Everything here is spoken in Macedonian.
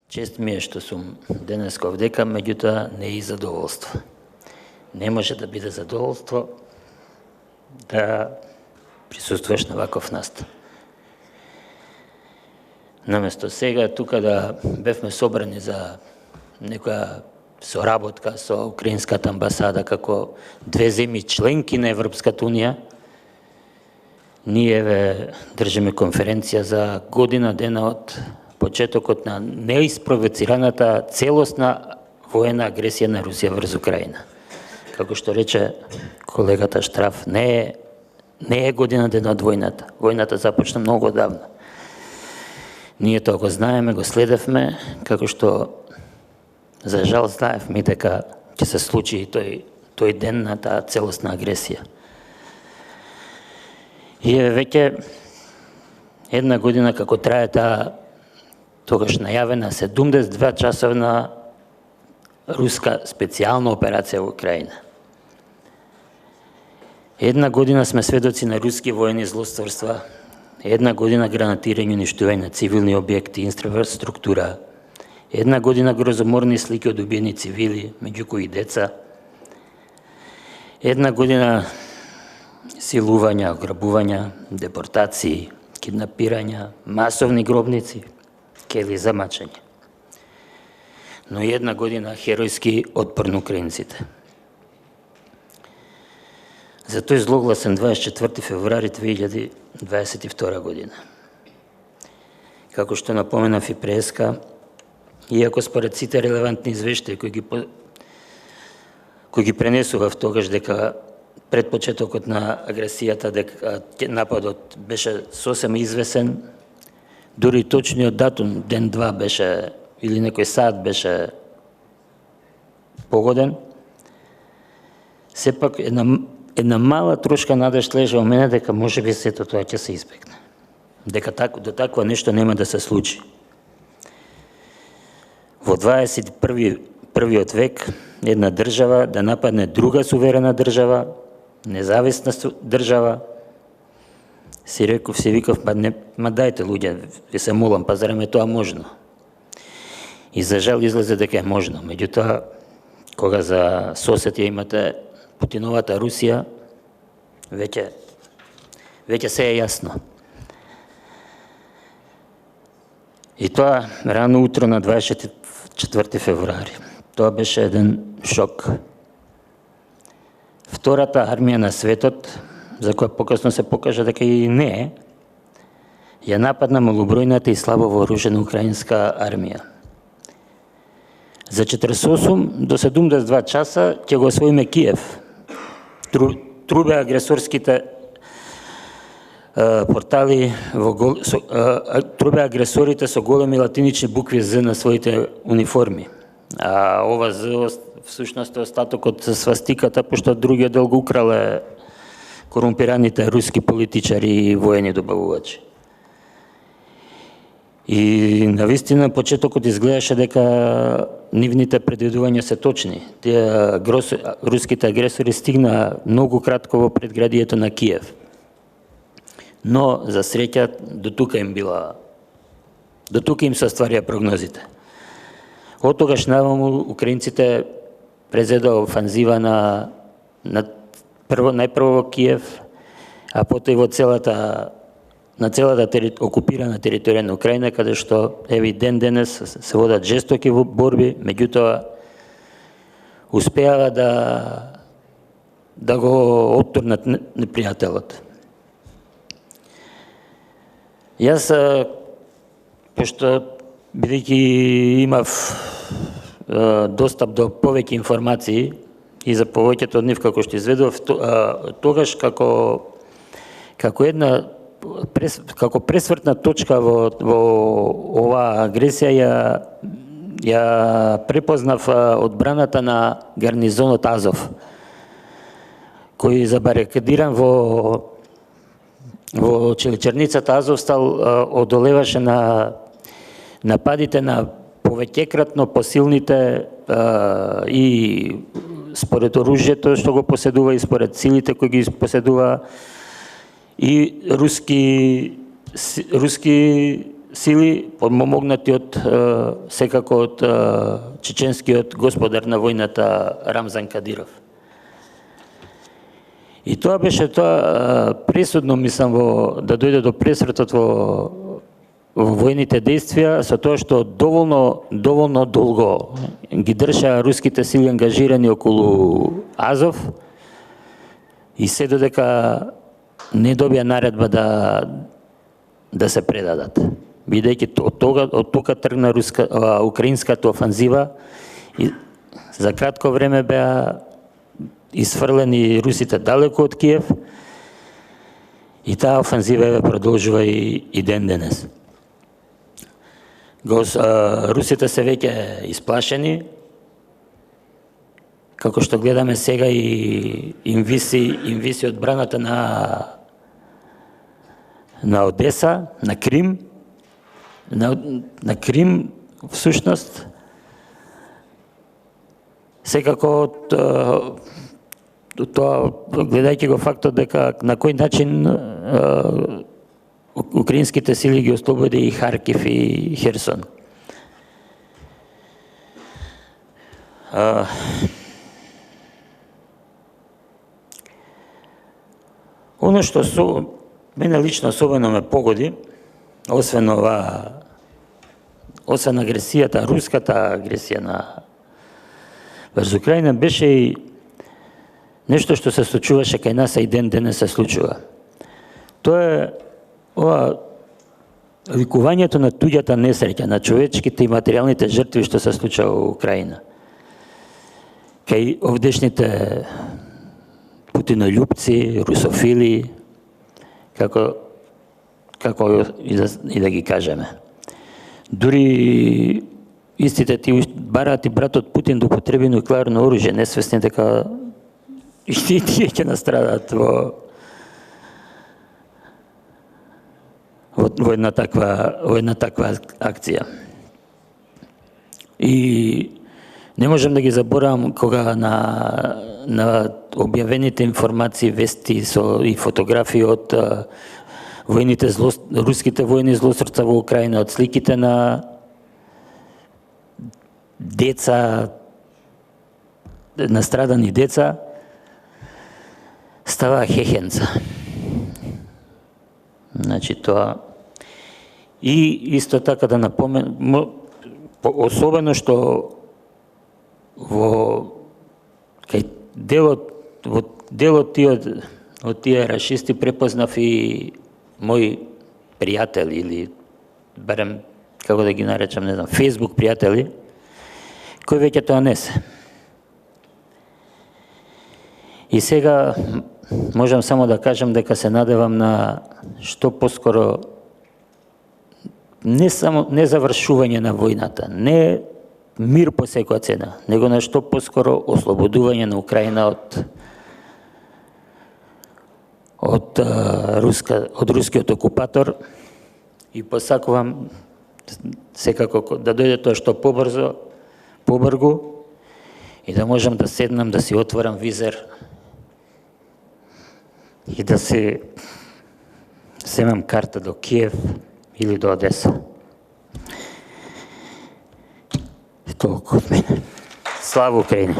Чест ми е што сум денеска овдека, меѓутоа не и задоволство. Не може да биде задоволство да присуствуваш на ваков настан. Наместо сега тука да бевме собрани за некоја соработка со Украинската амбасада како две земји членки на Европската унија, ние држиме конференција за година дена од почетокот на неиспровоцираната целосна воена агресија на Русија врз Украина. Како што рече колегата Штраф, не е година дена од војната. Војната започна многу одавна. Ние тоа го знаеме, го следевме, како што за жал знаевме дека ќе се случи тој ден на таа целосна агресија. И веќе една година како трае таа тогаш најавена 72 часовна руска специјална операција во Украина. Една година сме сведоци на руски воени злостварства, една година гранатирање и уништување на цивилни објекти и инфраструктура, една година грозоморни слики од убиени цивили, меѓу кои деца, една година силувања, ограбувања, депортации, киднапирања, масовни гробници, кели за мачење. Но и една година херојски отпор на украинците. За тој злогласен 24 февруари 2022 година. Како што напоменав и преска, иако според сите релевантни извештаи кои ги пренесував тогаш дека пред почетокот на агресијата, дека нападот беше сосема извесен, дури точниот датум, ден-два беше, или некој саат беше погоден, сепак една мала трошка надеж лежа во мене дека можеби сето тоа ќе се избегне. Дека до такво нешто нема да се случи. Во 21. век една држава да нападне друга суверена држава, независна држава, си викав, ма дајте луѓе, ви се молам, па зарем е тоа можно? И за жал излезе дека е можно. Меѓутоа, кога за сосед ја имате Путиновата Русија, веќе се е јасно. И тоа рано утро на 24 февруари. Тоа беше еден шок. Втората армија на светот, за која покасно се покажа дека и не е, ја нападна малобројната и слабо вооружена украинска армија. За 48 до 72 часа ќе го освоиме Киев. Трубе агресорските портали, трубе агресорите со големи латинични букви З на своите униформи. А ова З всушност е остаток од свастиката, пошто другиот дел го украле корумпираните руски политичари и воени добавувачи. И навистина почетокот изгледаше дека нивните предвидувања се точни. Тие руските агресори стигнаа многу кратко во предградието на Киев. Но за среќа до тука им се остварија прогнозите. Од тогаш наваму украинците презеда офанзива најпрво во Киев, а потоа и во целата окупирана територија на Украина, каде што еви ден денес се водат жестоки борби, меѓутоа успеава да го оттурнат непријателот. Јас, пошто бидејќи имав достап до повеќе информации и за повеќето од нив како што изведував, тогаш како пресвртна точка во оваа агресија ја препознав одбраната на гарнизонот Азов, кој забарикадиран во челичарницата Азовстал одолеваше на нападите на повеќекратно посилните и според оружјето што го поседува и според силите кои ги поседува и руски сили, помогнати од секако од чеченскиот господар на војната Рамзан Кадиров. И тоа беше пресудно, мислам, да дојде до пресвртот во војните действија, со тоа што доволно долго ги држаа руските сили ангажирани околу Азов и се додека не добија наредба да се предадат. Бидејќи од тука тргна украинската офанзива и за кратко време беа изфрлени русите далеко од Киев и таа офанзива продолжува и ден денес. Русите се веќе исплашени, како што гледаме сега и им виси одбраната на Одеса, на Крим, на Крим всушност. Секако тоа, гледајќи го фактот дека на кој начин украинските сили ги ослободи и Харкив и Херсон. Оно што мене лично особено ме погоди, освен агресијата, руската агресија врз Украина, беше и нешто што се случуваше кај нас, и ден денес се случува. Тоа е ликувањето на туѓата несреќа, на човечките и материјалните жртви што се случува во Украина. Кај овдешните путинољупци, русофили, како и да ги кажеме. Дури истите ти бараат и братот Путин да употреби нуклеарно оружје, несвесни дека и тие ќе настрадаат во една таква акција. И не можам да ги заборавам кога на објавените информации, вести и фотографии од руските војни злосрца во Украина, од сликите на деца, настрадани деца, става хехенца. Значи тоа. И исто така да напоменам, особено што кај делот од тие рашисти препознав и мои пријатели, или барем, како да ги наречам, не знам, Facebook пријатели, кои веќе тоа не се. И сега можам само да кажам дека се надевам на што поскоро не завршување на војната, не мир по секоја цена, него на што поскоро ослободување на Украина од рускиот окупатор, и посакувам секако да дојде тоа што побрзо и да можам да седнам, да си отворам визер и да си земам карта до Киев или до Одеса. Толку од мене. Слава Украина!